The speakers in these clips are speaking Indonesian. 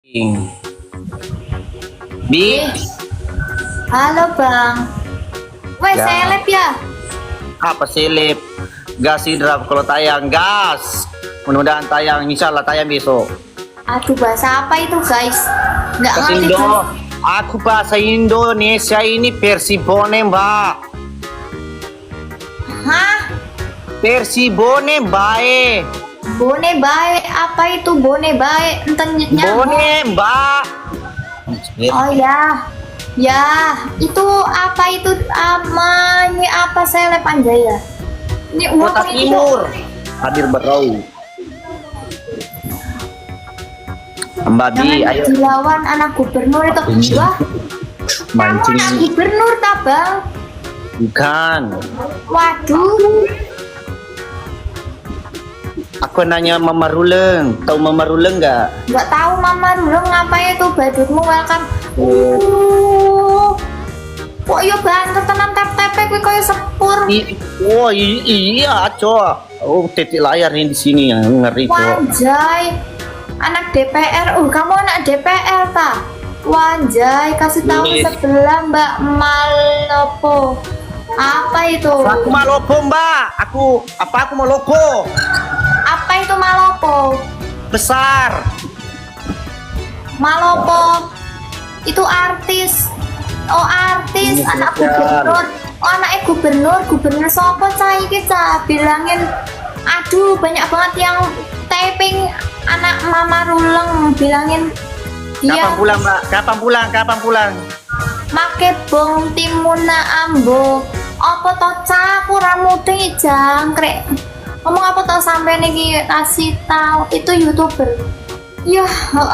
Bi, Halo Bang. Weh, Ya. seleb ya? apa seleb? Gas hidrap kalau tayang gas. Mudah-mudahan tayang, insya Allah tayang besok. Aduh, bahasa apa itu guys? Nggak Bahasa ngerti Indo, guys. aku bahasa Indonesia ini Persibone mbak. Hah? Persibone bae. Bone bae, apa itu bone bae? Enten nyambung. Bone mbak. Oh ya. Ya, itu apa itu ini apa seleb anjay ya? Ini uang Kota itu. Timur. Hadir berau. Mbak Bi, Jangan ayo dilawan anak gubernur itu. Wah, kamu mancing. anak gubernur tak Bang? Bukan. Waduh. Aku nanya Mama Ruleng. Tahu Mama Ruleng nggak? Nggak tahu Mama dulu ngapain itu badutmu welcome. Kok yo banget tenan tap-tape kuwi koyo sepur. Oh iya, coba. Oh, titik layar nih di sini ya, ngeri kok. Wanjay. Anak DPR. Kamu anak DPR ta? Wanjay, kasih tahu Yes. sebelah Mbak Malopo. Apa itu? Aku mau logo, Mbak. Aku mau logo Apa itu Malopo? besar. Malopo. Itu artis. Oh, artis, Ini anak besar. gubernur. Oh, anaknya gubernur sopo cah iki cah bilangin. Aduh, banyak banget yang typing anak Mama Ruleng bilangin dia Kapan pulang, Mbak? Kapan pulang? make bong timuna ambo. Apa to cah aku ora mudeng jangkrik. Ngomong apa to sampean iki kasih tahu itu YouTuber. Ya,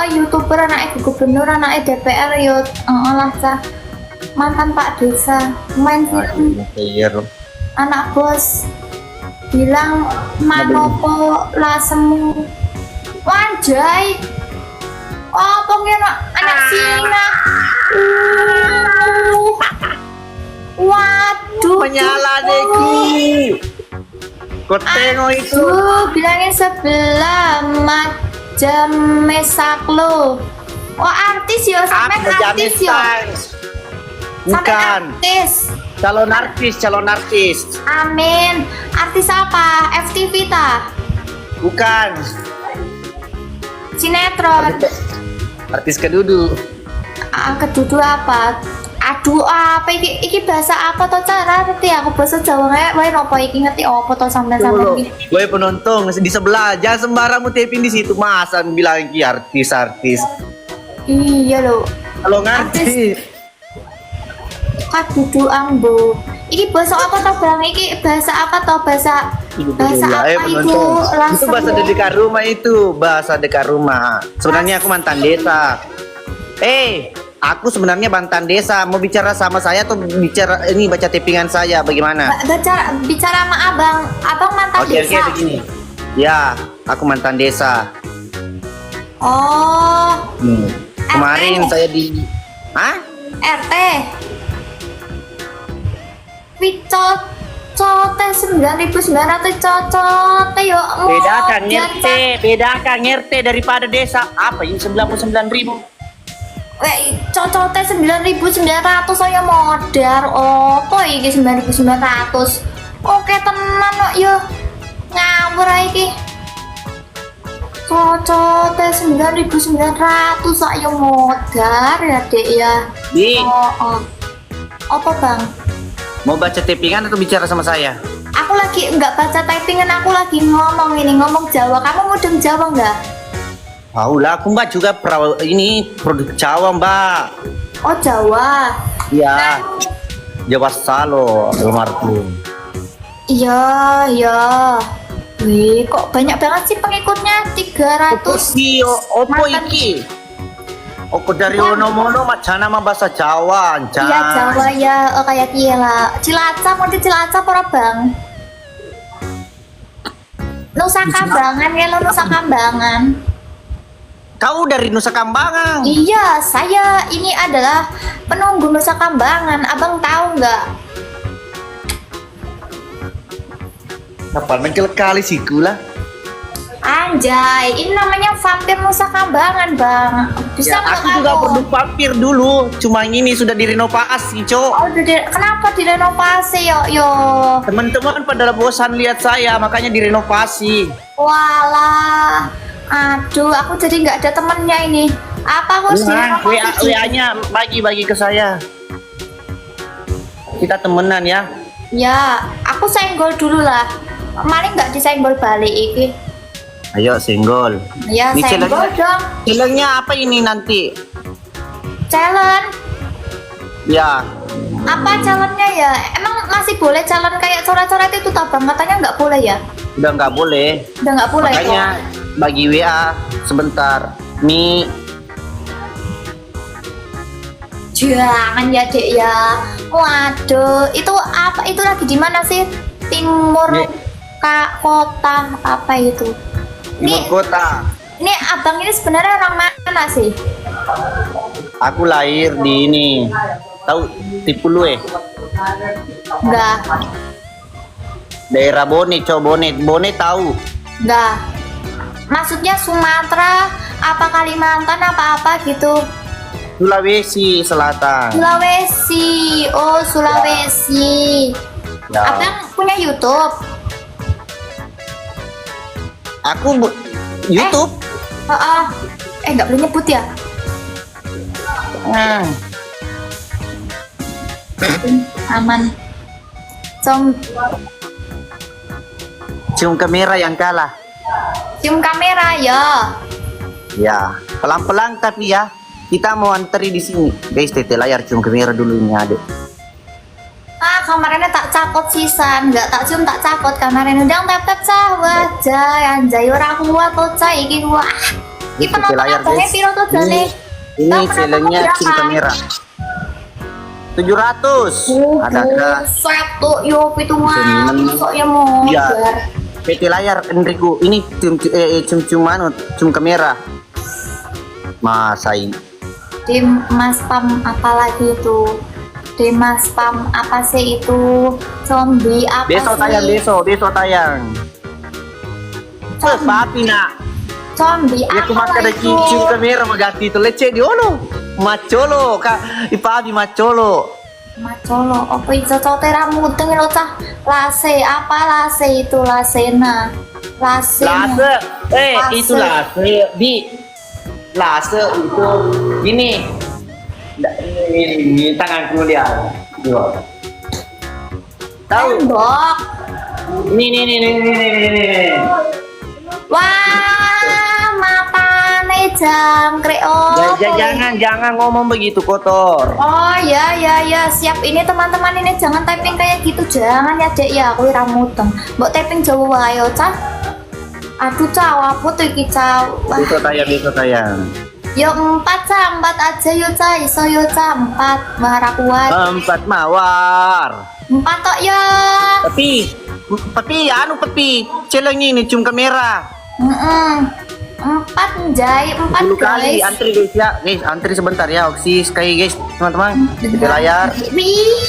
YouTuber anaknya gubernur, anaknya DPR yo lah cah. Mantan Pak Desa, main film anak bos bilang manopo lasemu wanjay apa ngene anak Cina waduh Menyala Deki. Kau tengok itu. bilangin sebelah macam mesaklo. Oh artis ya sampai Aku artis ya Bukan. artis. Calon artis. Amin. Artis apa? FTV ta? Bukan. Sinetron. Artis kedudu. Kedudu apa? Aduh, apa iki bahasa apa to cara ngerti aku bahasa Jawa wae nopo iki ngerti apa to sampean-sampean iki. Gue penonton di sebelah, jangan sembarang taping di situ, masa bilang iki artis. Iya lho. Kalau ngerti. Kedudu ambo. Iki bahasa apa to Bang? Iki bahasa apa to? Bahasa Ayo apa itu? penonton. Itu Langsung bahasa dekat rumah itu, bahasa dekat rumah. Sebenarnya aku mantan desa. Aku sebenarnya mantan desa. Mau bicara sama saya atau bicara ini baca tapingan saya bagaimana? bicara sama Abang. Abang mantan Oke, desa. begini. Ya, aku mantan desa. Oh, Kemarin saya di RT. Cocote 9.900 cocote yo. Bedakan RT daripada desa. Apa ini 99.000? Cocote 9.900 saya modar. Opo iki 9.900? Oke tenan kok yo. Ngawur ae iki. Cocote 9.900 saya modar ya, Dek ya. Di, Oh. Apa, Bang? mau baca tapingan atau bicara sama saya? Aku lagi nggak baca typingan, aku lagi ngomong Jawa. Kamu mudeng Jawa nggak? Tahu lah, aku Mbak juga produk Jawa Mbak. Oh Jawa. Iya, Jawa Salo, almarhum. Iya. Wih, kok banyak banget sih pengikutnya 300. Opo Mantan- iki? Opo dari ono-mono macana mah bahasa Jawa, anjay. Iya Jawa ya, kayak kia lah. Cilacap, ngerti Cilacap ora Bang? Nusa Kambangan ya lo, Nusa Kambangan. Kau dari Nusa Kambangan. Iya, saya ini adalah penunggu Nusa Kambangan. Abang tahu nggak? Kapan main kali sih gula? Anjay, ini namanya vampir Nusa Kambangan, Bang. Bisa Ya, nggak aku juga kamu? perlu vampir dulu. Cuma ini sudah direnovasi, Cok. Oh, kenapa direnovasi yo? Teman-teman pada bosan lihat saya, makanya direnovasi. Walah, aduh, aku jadi nggak ada temennya ini. Apa aku harus Nah, direnovasi? WA-nya bagi-bagi ke saya. Kita temenan ya. Ya, aku senggol dulu lah. Maling nggak disenggol balik iki. Ayo senggol. Ya, Ini senggol challenge-nya- dong. Challenge-nya apa ini nanti? Challenge. Ya, Apa challenge-nya ya? Emang masih boleh challenge kayak coret-coret itu tabang? Katanya nggak boleh ya? udah nggak boleh. Udah nggak boleh Makanya bagi WA sebentar. Nih, Jangan ya dek ya. Waduh, itu apa? Itu lagi di mana sih? Timur Nih. kota apa itu? Timur Ini kota. ini abang ini sebenarnya orang mana sih? Aku lahir di ini. Tahu Tipulue, Enggak, daerah Bone, Bone tahu. enggak. Maksudnya Sumatera, apa Kalimantan, apa-apa gitu. Sulawesi Selatan. Sulawesi, oh Sulawesi. Ya. Abang punya YouTube? YouTube. Oh, nggak boleh nyebut ya? Hmm. Aman. Cium kamera yang kalah. Cium kamera ya. Ya, pelan-pelan tapi ya. Kita mau antri di sini. Guys, tete layar cium kamera dulu ini adek. Ah, kamarnya tak cakot sisan, nggak tak cium tak cakot kamarnya udang tep cah wajah anjay ora kuat to cah iki wah. Iki Tete penonton layar abangnya guys. piro tuh jane? Ini Tahu kenapa challenge-nya aku cium berapa? kamera. 700. Ada Set tuh yo pitungan, Seneng. sok ya mau. Ya. PT layar Enrico. Ini cium kamera. Masai. Tim Mas Pam apalagi itu? Tim Mas Pam apa sih itu? Zombie apa Besok sih? tayang, besok tayang. Papi nak. Zombie Ya apa kemakan ada itu? cium kamera magati itu leceh di ono. Macolo kak, ipabi macolo. Macolo, apa itu cote ramudeng lo cah lase apa lase itu lasena lase Lase, Lase. itu lase di lase itu ini. Ini tanganku lihat. Tahu? tembok. Ini. Wah matane jangkrik oh Jangan ngomong begitu kotor. oh ya siap ini teman-teman ini jangan typing kayak gitu jangan ya dek ya aku ramudeng mbok typing Jawa ayo cah aduh cah apa tuh iki cah wah Besok tayang. yo 4 cah 4 aja yo cah iso yo cah 4 mahara kuat 4 mawar. 4 tok ya Tapi challenge ini cium kamera. 4 jai 4 10 kali guys antri guys ya. Guys, antri sebentar ya. Oksis kayak guys, teman-teman. Di layar. Wih.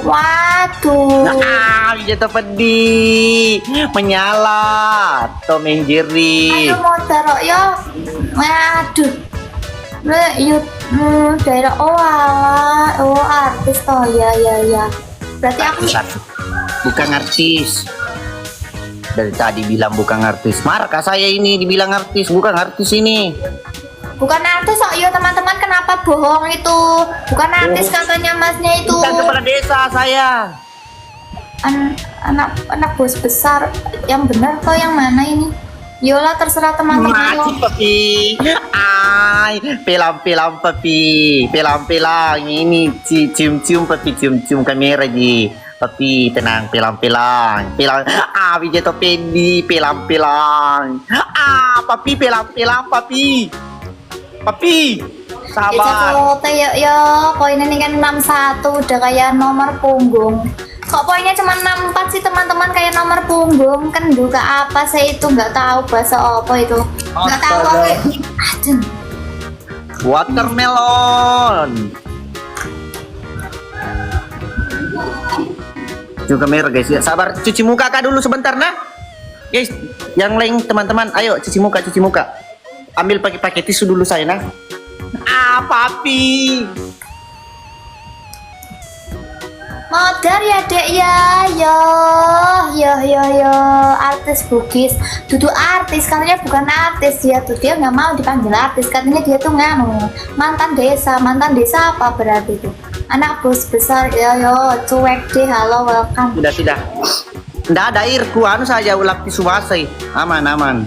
Waduh Nah, jatuh pedih. Menyala. Tom and Jerry. aduh mau taruh ya waduh yuk daerah oh alah oh artis toh ya berarti aku Bukan artis. Dari tadi bilang bukan artis. Markah saya ini dibilang artis, bukan artis ini. bukan artis kok yo teman-teman kenapa bohong itu bukan artis katanya masnya itu Bukan kepala desa saya. anak bos besar yang benar kok yang mana ini yola terserah teman-teman Mati papi. Ay, pelang-pelang papi. Pelang-pelang ini cium-cium papi, cium-cium kamera ji. Papi tenang, pelang-pelang. Pelang. Wijeto pedi, pelang-pelang. Papi pelang-pelang papi. Papi. Sabar. ya poinnya ini kan 61 udah kayak nomor punggung kok poinnya cuma 64 sih teman-teman kayak nomor punggung kan juga apa sih itu nggak tahu bahasa apa itu nggak tahu Astaga. aduh Watermelon. Cium kamera guys ya. Sabar, cuci muka kak dulu sebentar nah. Guys, yang lain teman-teman, ayo cuci muka, cuci muka. Ambil pakai tisu dulu saya nah. Papi. Modar ya dek ya, yo, artis Bugis, duduk artis, katanya bukan artis ya, tuh dia nggak mau dipanggil artis, katanya dia tuh mantan desa apa berarti itu, anak bos besar, yo, cuek deh, halo, welcome. Sudah, nggak ada airku, anu saja ulap tisu basah, aman.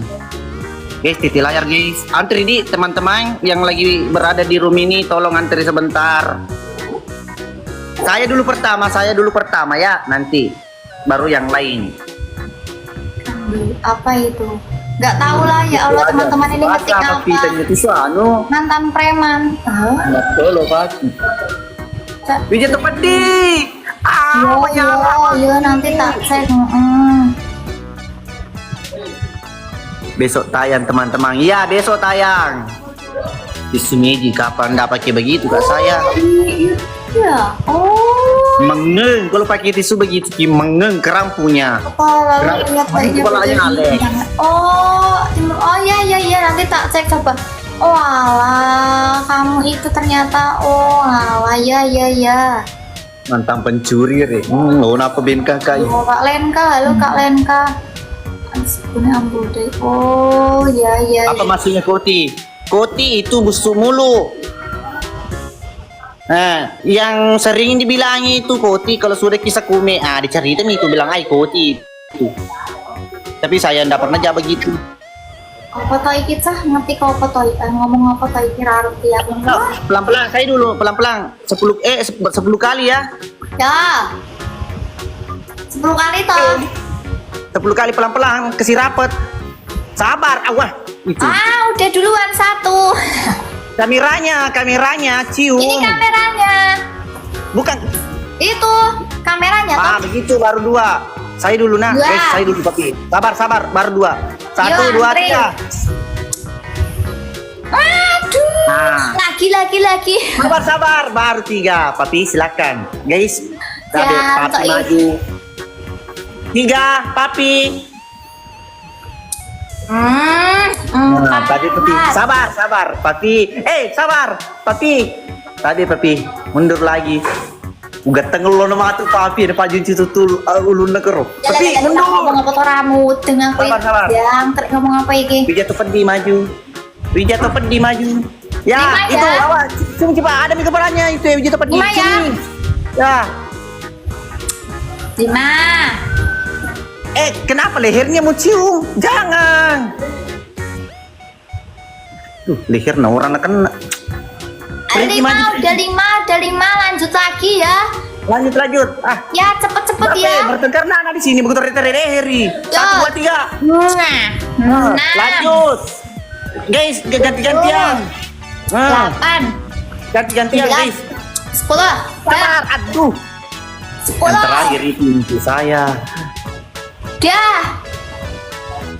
Guys, titik layar guys, antri di teman-teman yang lagi berada di room ini, tolong antri sebentar. Saya dulu pertama ya, nanti baru yang lain. Apa itu? Nggak tahu lah ya Allah, teman-teman ini ngetik apa? Mantan preman. Betul Pak. Bijak tepat di. Yo, nanti tak cek. Besok tayang teman-teman. Iya, besok tayang. Di Sumeji kapan nggak pakai begitu kak saya? Iya. Oh. Mengeng kalau pakai tisu begitu, mengeng kerampunya. Kepala lihat kepalanya ngalek. Oh iya nanti tak cek coba. Oh alah, kamu itu ternyata alah ya. Mantan pencuri re. Apa ben kakak? Oh Kak Lenka, halo Kak Lenka. Sebenarnya ampun deh. Oh ya. Apa maksudnya Koti? Koti itu busuk mulu. Nah, yang sering dibilangi itu Koti kalau sudah kisah kume, dicariin itu bilang Koti itu. Tapi saya ndak pernah jawab begitu. Apa toy kita ngerti kau apa toy? Ngomong apa toy kira ya. Pelan-pelan, saya dulu pelan-pelan. 10 kali ya. Ya. 10 kali toh. 10 kali pelan-pelan, kasih rapet. Sabar, awah. Itu. Udah duluan 1. Kameranya, cium. Ini kameranya. Bukan. Itu kameranya tuh. Begitu baru 2. Saya dulu nah. Saya dulu papi. Sabar, baru 2. 1, 2, 3. Aduh. Lagi. Sabar, baru 3. Papi silakan. Guys, papi maju. 3, papi. Tadi papi sabar papi sabar papi tadi papi mundur lagi uga tengel lo nama tu papi ada pajun situ tul ulun negero papi mundur ngomong apa tuh rambut dengan sabar yang ngomong apa iki Wijat Pedi maju ya itu awas coba ada mi kepalanya itu ya Wijat Pedi ya 5. Kenapa lehernya mau cium? Jangan. Leher orang kena. Udah 5, lanjut lagi ya. Lanjut. Ya, cepet ya. Bertengkar nana di sini begitu reheri. 1, 2, 3. Nah. Lanjut. Guys, ganti-gantian. 8. Ganti-gantian, guys. 10. Sabar, aduh. 10. Yang terakhir itu saya.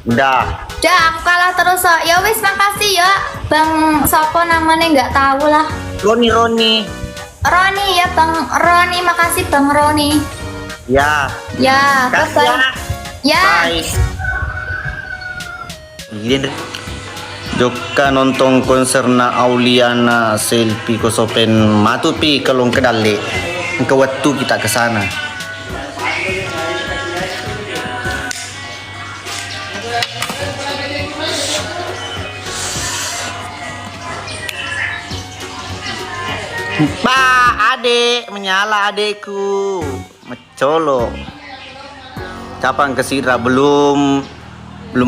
Udah, aku kalah terus. Ya wis, makasih ya Bang Sopo namanya nggak tahu lah. Roni ya Bang Roni, makasih Bang Roni. Ya, bye. Ya. Bye. Gini Jokka nonton konserna Auliana selfie kosopen matupi kalau kedale ke waktu kita ke sana. Adek menyala adekku mencolo kapan kesira belum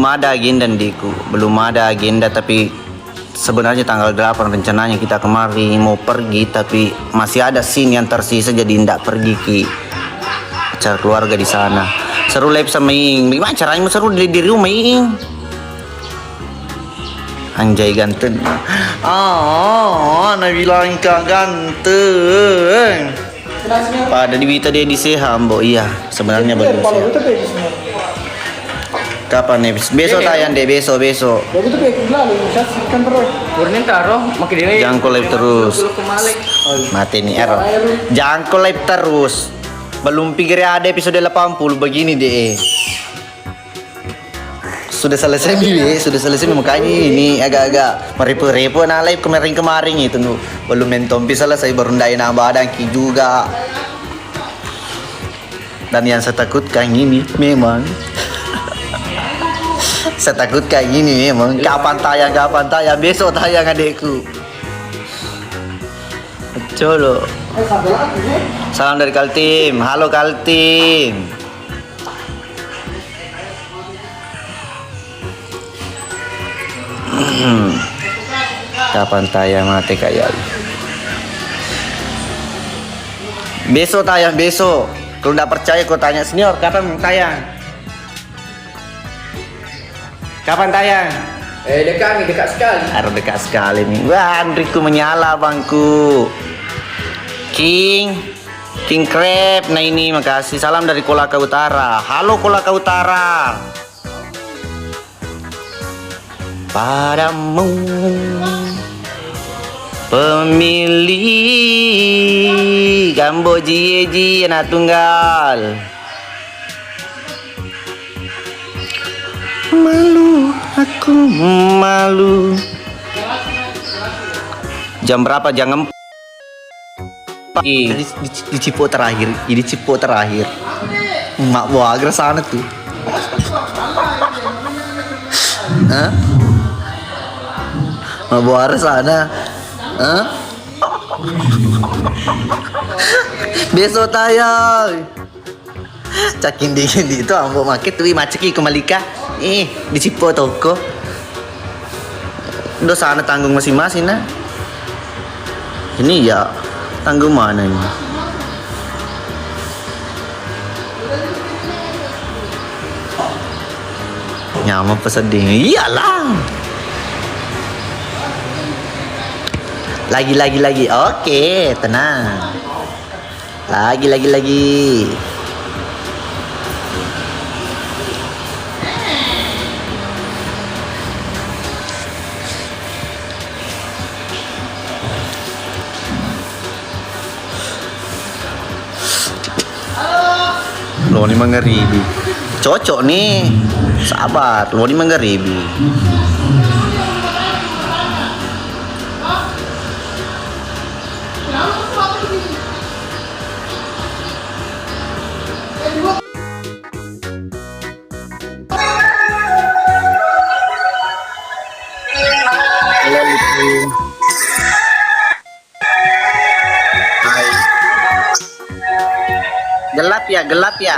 ada agenda diku tapi sebenarnya tanggal 8 rencananya kita kemari mau pergi tapi masih ada scene yang tersisa jadi tidak pergi ki acara keluarga di sana seru live sama Ing gimana caranya seru di rumah Ing anjay ganteng nabilang kak ganteng pada di Wita dia di Seham iya sebenarnya baru kapan nih besok tayang deh besok jangkau live terus mati nih error jangkau live terus belum pikir ada episode 80 begini deh sudah selesai Bibi, sudah selesai makanya ini agak-agak merepo-repo nah live kemarin-kemarin itu nu belum mentompi selesai baru ndai nambah dangki juga. Dan yang saya takutkan ini memang saya takutkan ini memang kapan tayang besok tayang adekku. Colo. Salam dari Kaltim. Halo Kaltim. Kapan tayang mati kayak besok tayang besok. Kalau nggak percaya kau tanya senior kapan tayang? Kapan tayang? Dekat sekali. Harus dekat sekali nih. Wah, Andriku menyala bangku. King Crab. Nah ini makasih. Salam dari Kolaka Utara. Halo Kolaka Utara. Padamu pemilih Kamboji anak tunggal. Malu, aku malu. Jam berapa? Jam 4. Di Cipo terakhir. Ini Cipo terakhir. Mak buah agar sana tuh. Hah? Mak buah agar sana. Hah? Besok tayang. Cakin dingin di itu ambo market tuh maceki kemalika. Di Cipo toko. Udah sana tanggung masing-masing nah. Ini ya tanggung mana ini? Nyaman pesedih. Iyalah. Lagi. Oke, tenang. Lagi. Lo ini mengeribi. Cocok nih. Sabar, lo ini mengeribi. Gelap ya.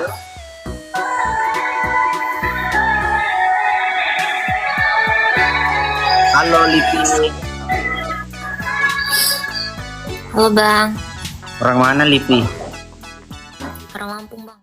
Halo Lipi. Halo Bang. Orang mana Lipi? Orang Lampung Bang.